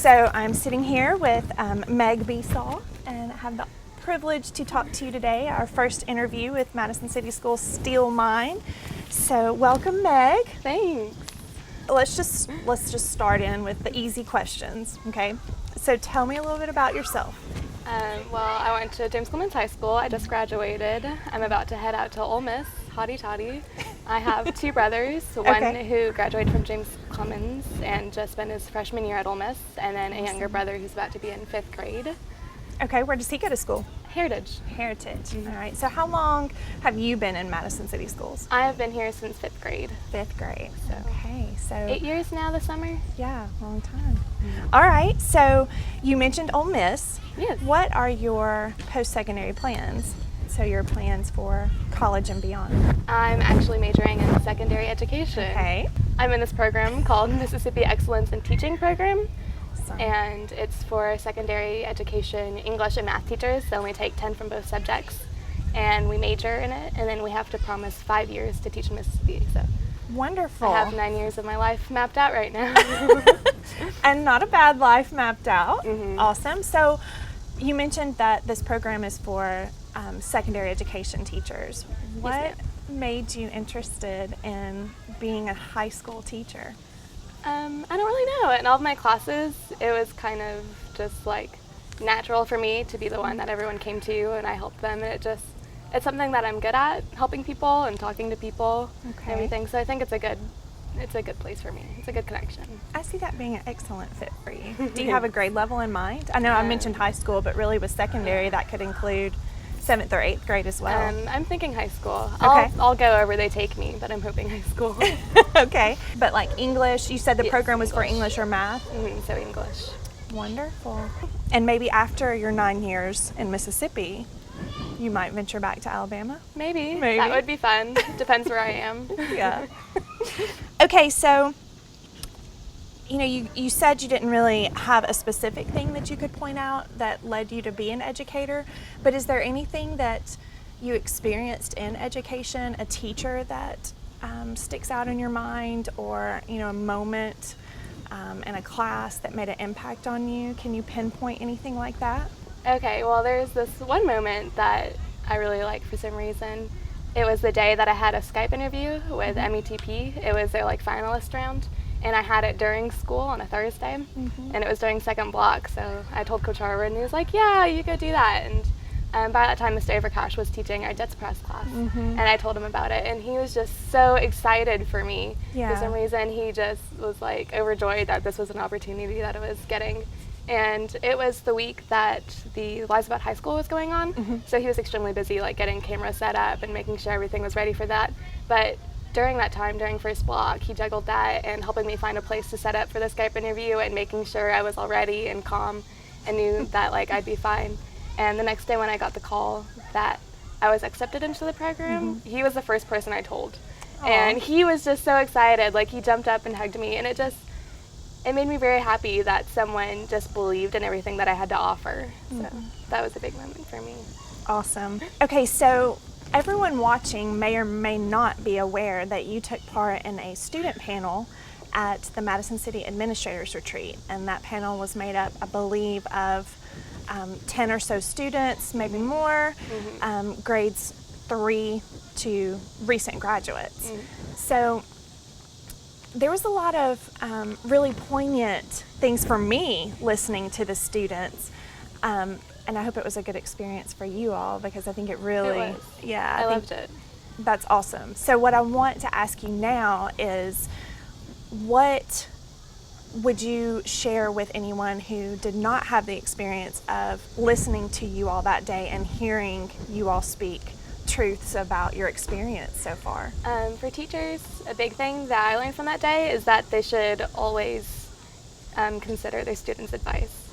So I'm sitting here with Meg Besaw, and I have the privilege to talk to you today, our first interview with Madison City Schools Steel Mine. So welcome, Meg. Thanks. Let's just start in with the easy questions, okay? So tell me a little bit about yourself. Well, I went to Clemens High School. I just graduated. I'm about to head out to Ole Miss, hotty toddy. I have two brothers, one who graduated from James Clemens and just spent his freshman year at Ole Miss, and then a younger brother who's about to be in 5th grade. Okay, where does he go to school? Heritage. All right, so how long have you been in Madison City Schools? I have been here since 5th grade. 5th grade, So okay. So 8 years now this summer. Yeah, long time. All right, so you mentioned Ole Miss. Yes. What are your post-secondary plans? So your plans for college and beyond? I'm actually majoring in secondary education. Okay. I'm in this program called Mississippi Excellence in Teaching Program. Awesome. And it's for secondary education English and math teachers. They only take 10 from both subjects, and we major in it, and then we have to promise 5 years to teach in Mississippi. So wonderful. I have 9 years of my life mapped out right now. And not a bad life mapped out. Mm-hmm. Awesome. So you mentioned that this program is for secondary education teachers. What made you interested in being a high school teacher? I don't really know. In all of my classes, it was kind of just like natural for me to be the one that everyone came to, and I helped them, and it's something that I'm good at, helping people and talking to people and everything. So I think it's a good place for me. It's a good connection. I see that being an excellent fit for you. Do you have a grade level in mind? I know I mentioned high school, but really with secondary that could include 7th or 8th grade as well. I'm thinking high school. Okay. I'll go wherever they take me, but I'm hoping high school. Okay, but like English, you said the program was for English or math? So English. Wonderful. And maybe after your 9 years in Mississippi, you might venture back to Alabama? Maybe. That would be fun. Depends where I am. Yeah. Okay, so you said you didn't really have a specific thing that you could point out that led you to be an educator, but is there anything that you experienced in education, a teacher that sticks out in your mind, or a moment in a class that made an impact on you? Can you pinpoint anything like that? Okay, well, there's this one moment that I really like for some reason. It was the day that I had a Skype interview with METP. It was their finalist round, and I had it during school on a Thursday, and it was during second block. So I told Coach Harvard, and he was like, "Yeah, you go do that." And by that time, Mr. Overcash was teaching our Jets press class, and I told him about it, and he was just so excited for me. For some reason, he just was overjoyed that this was an opportunity that I was getting. And it was the week that the Lies About High School was going on, so he was extremely busy getting cameras set up and making sure everything was ready for that. But during that time, during first block, he juggled that and helping me find a place to set up for the Skype interview and making sure I was all ready and calm and knew that I'd be fine. And the next day when I got the call that I was accepted into the program, he was the first person I told. Aww. And he was just so excited. He jumped up and hugged me, and it made me very happy that someone just believed in everything that I had to offer. So that was a big moment for me. Awesome. Okay, so everyone watching may or may not be aware that you took part in a student panel at the Madison City Administrators Retreat, and that panel was made up, I believe, of 10 or so students, maybe more, grades 3 to recent graduates. So there was a lot of really poignant things for me listening to the students, and I hope it was a good experience for you all, because I think it really, it was. I loved it. That's awesome. So what I want to ask you now is, what would you share with anyone who did not have the experience of listening to you all that day and hearing you all speak truths about your experience so far? For teachers, a big thing that I learned from that day is that they should always consider their students' advice,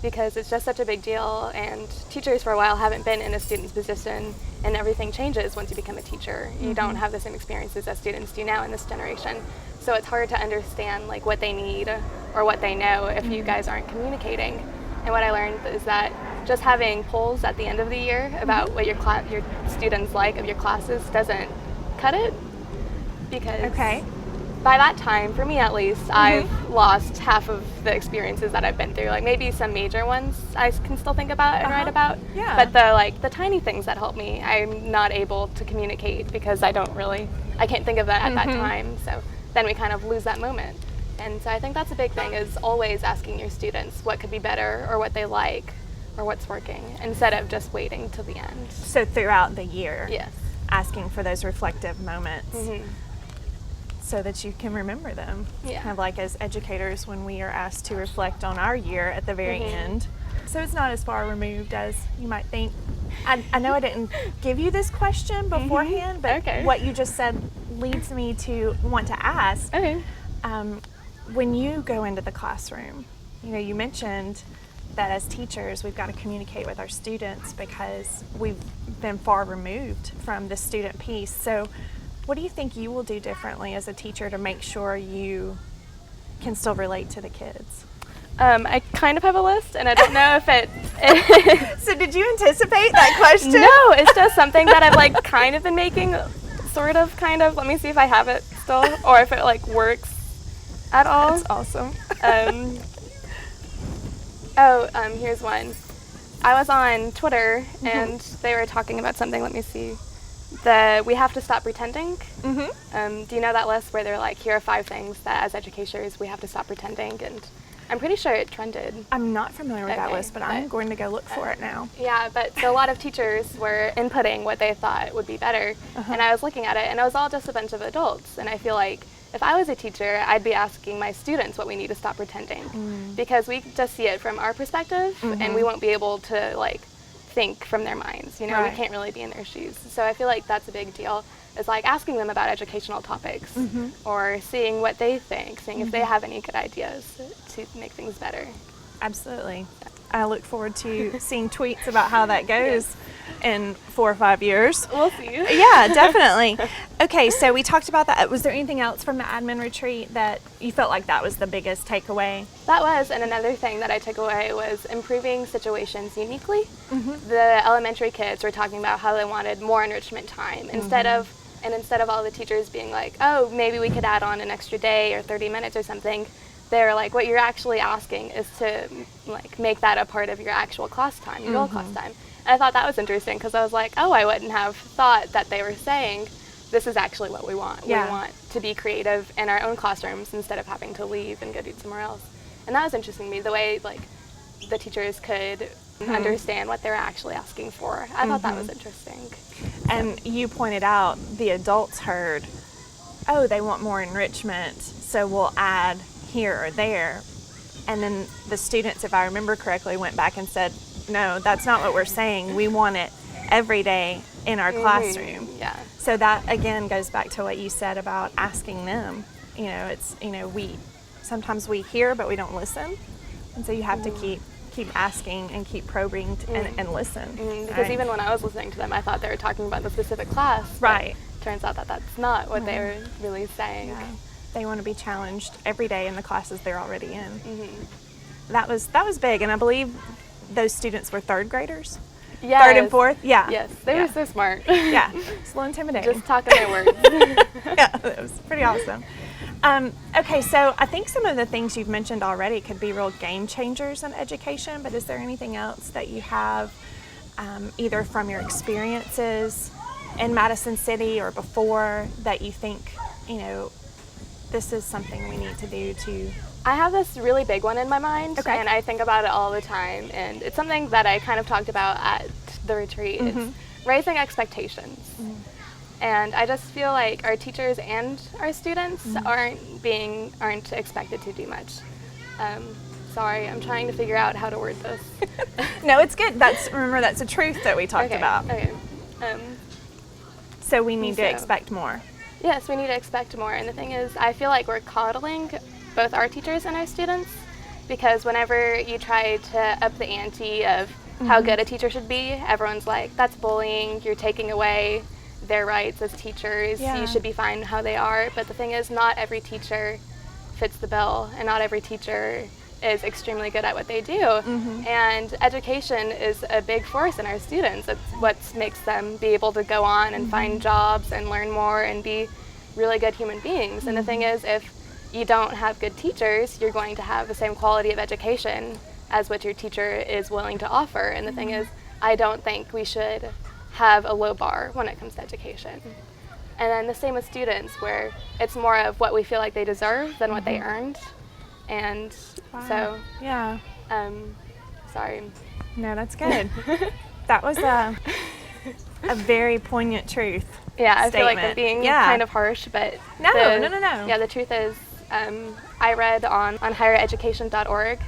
because it's just such a big deal, and teachers for a while haven't been in a student's position, and everything changes once you become a teacher. You don't have the same experiences as students do now in this generation, so it's hard to understand what they need or what they know if you guys aren't communicating. And what I learned is that just having polls at the end of the year about what your students like of your classes doesn't cut it, because by that time, for me at least, I've lost half of the experiences that I've been through. Like maybe some major ones I can still think about and write about. Yeah. But the tiny things that help me, I'm not able to communicate because I can't think of that at that time. So then we kind of lose that moment. And so I think that's a big thing, is always asking your students what could be better or what they like or what's working, instead of just waiting till the end. So throughout the year, Yes. asking for those reflective moments. So that you can remember them. Yeah. Kind of like as educators when we are asked to reflect on our year at the very end. So it's not as far removed as you might think. I know I didn't give you this question beforehand, but what you just said leads me to want to ask. Okay. When you go into the classroom, you mentioned that as teachers we've got to communicate with our students because we've been far removed from the student piece. So what do you think you will do differently as a teacher to make sure you can still relate to the kids? I kind of have a list, and I don't know if it... So did you anticipate that question? No, it's just something that I've kind of been making, sort of, kind of. Let me see if I have it still, or if it works at all. That's awesome. Here's one. I was on Twitter, and they were talking about something. Let me see. We have to stop pretending. Do you know that list where they're like, here are 5 things that as educators we have to stop pretending? And I'm pretty sure it trended. I'm not familiar with that list, but I'm going to go look for it now. Yeah, but so a lot of teachers were inputting what they thought would be better. And I was looking at it, and it was all just a bunch of adults. And I feel like if I was a teacher, I'd be asking my students what we need to stop pretending. Because we just see it from our perspective, and we won't be able to think from their minds. We can't really be in their shoes. So I feel like that's a big deal, is asking them about educational topics or seeing what they think, seeing if they have any good ideas to make things better. Absolutely. I look forward to seeing tweets about how that goes in 4 or 5 years. We'll see. Yeah, definitely. Okay, so we talked about that. Was there anything else from the admin retreat that you felt like that was the biggest takeaway? That was, and another thing that I took away was improving situations uniquely. The elementary kids were talking about how they wanted more enrichment time instead of all the teachers being like, oh, maybe we could add on an extra day or 30 minutes or something. They're like, what you're actually asking is to make that a part of your actual class time, your real class time. And I thought that was interesting because I was like, oh, I wouldn't have thought that they were saying this is actually what we want. Yeah. We want to be creative in our own classrooms instead of having to leave and go do it somewhere else. And that was interesting to me, the way the teachers could understand what they were actually asking for. I thought that was interesting. And you pointed out the adults heard, oh, they want more enrichment, so we'll add here or there. And then the students, if I remember correctly, went back and said, no, that's not what we're saying. We want it every day in our classroom. Yeah. So that again goes back to what you said about asking them. We sometimes we hear but we don't listen, and so you have to keep asking and keep probing and listen. Because even when I was listening to them, I thought they were talking about the specific class. Right. Turns out that that's not what they were really saying. Yeah. They want to be challenged every day in the classes they're already in. That was big, and I believe those students were 3rd graders. Yes. 3rd and 4th. Yeah. Yes, they were so smart. Yeah, it's a little intimidating. Just talking their words. Yeah, it was pretty awesome. Okay, so I think some of the things you've mentioned already could be real game changers in education, but is there anything else that you have, either from your experiences in Madison City or before, that you think, this is something we need to do to... I have this really big one in my mind, and I think about it all the time, and it's something that I kind of talked about at the retreat. It's raising expectations. And I just feel like our teachers and our students aren't expected to do much. Sorry, I'm trying to figure out how to word this. No, it's good. Remember, that's a truth that we talked about. Okay. So we need to expect more. Yes, we need to expect more. And the thing is, I feel like we're coddling both our teachers and our students, because whenever you try to up the ante of how good a teacher should be, everyone's like, that's bullying, you're taking away their rights as teachers, you should be fine how they are. But the thing is, not every teacher fits the bill, and not every teacher is extremely good at what they do. And education is a big force in our students. It's what makes them be able to go on and find jobs and learn more and be really good human beings. And the thing is, if you don't have good teachers, you're going to have the same quality of education as what your teacher is willing to offer. And the thing is, I don't think we should have a low bar when it comes to education. And then the same with students, where it's more of what we feel like they deserve than what they earned. And so, yeah. Sorry. No, that's good. That was a very poignant truth. Yeah, I feel like statement. I'm being Yeah. kind of harsh, but No. Yeah, the truth is, I read on highereducation.org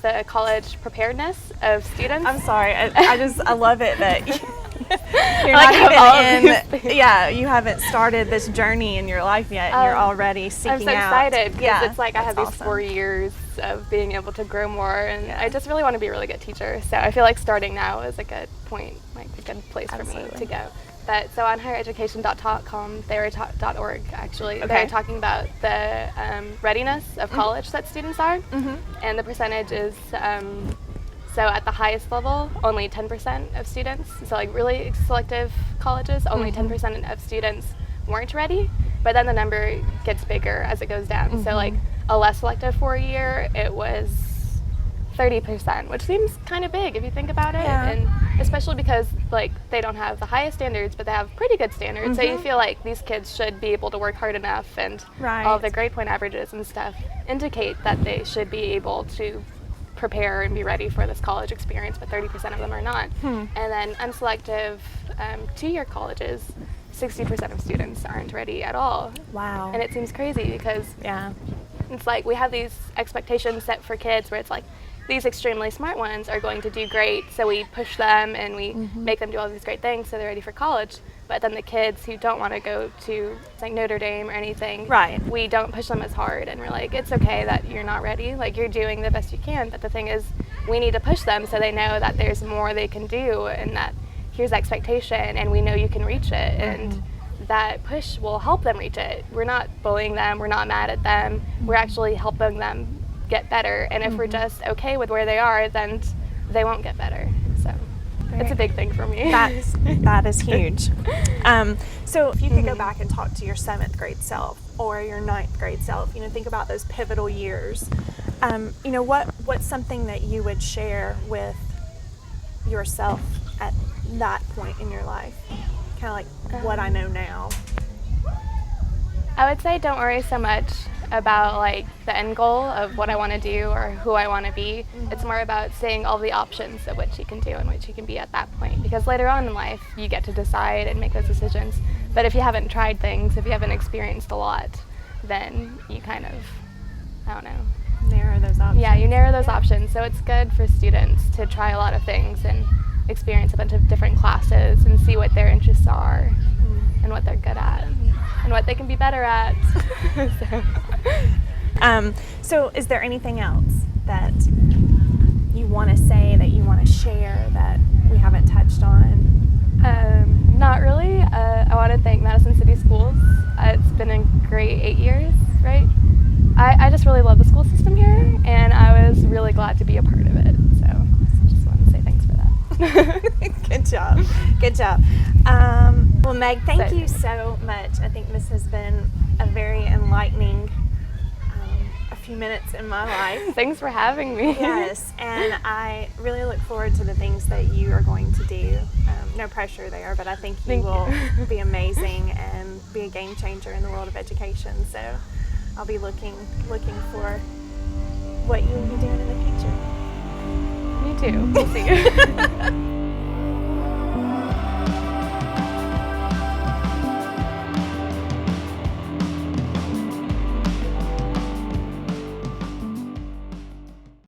the college preparedness of students. I'm sorry. I love it that you're Like, not even in. Yeah, you haven't started this journey in your life yet, and you're already seeking out. I'm so excited because Yeah, it's like I have that's these awesome. 4 years of being able to grow more, and I just really want to be a really good teacher. So I feel like starting now is a good point, like a good place for me to go. But so on highereducation.com, .org actually, they're talking about the readiness of college that students are, and the percentage is so at the highest level, only 10% of students. So like really selective colleges, only 10% of students weren't ready. But then the number gets bigger as it goes down. So like a less selective 4-year, it was 30%, which seems kind of big if you think about it. Yeah. And especially because like they don't have the highest standards, but they have pretty good standards. So you feel like these kids should be able to work hard enough, and all of their grade point averages and stuff indicate that they should be able to prepare and be ready for this college experience, but 30% of them are not. And then unselective 2-year colleges, 60% of students aren't ready at all. Wow. And it seems crazy because it's like we have these expectations set for kids where it's like these extremely smart ones are going to do great, so we push them and we make them do all these great things so they're ready for college. But then the kids who don't want to go to like Notre Dame or anything, we don't push them as hard, and we're like, it's okay that you're not ready, like you're doing the best you can. But the thing is, we need to push them so they know that there's more they can do, and that here's expectation and we know you can reach it, and that push will help them reach it. We're not bullying them, we're not mad at them, we're actually helping them get better. And if we're just okay with where they are, then they won't get better. So it's a big thing for me. That is huge. So if you could go back and talk to your 7th grade self or your 9th grade self, think about those pivotal years. What's something that you would share with yourself at that point in your life? Kind of like what I know now. I would say don't worry so much about like the end goal of what I want to do or who I want to be. It's more about seeing all the options of what you can do and what you can be at that point, because later on in life you get to decide and make those decisions. But if you haven't tried things, if you haven't experienced a lot, then you kind of, I don't know, narrow those options. Yeah, you narrow those options. So it's good for students to try a lot of things and experience a bunch of different classes and see what their interests are and what they're good at and what they can be better at. So is there anything else that you want to say, that you want to share, that we haven't touched on? Not really. I want to thank Madison City Schools. It's been a great 8 years, right? I just really love the school system here, and I was really glad to be a part of it. So I just want to say thanks for that. Good job. Good job. Well, Meg, thank you so much. I think this has been a very enlightening a few minutes in my life. Thanks for having me. Yes, and I really look forward to the things that you are going to do. No pressure there, but I think you will be amazing and be a game changer in the world of education. So I'll be looking for what you will be doing in the future. Me too. We'll see.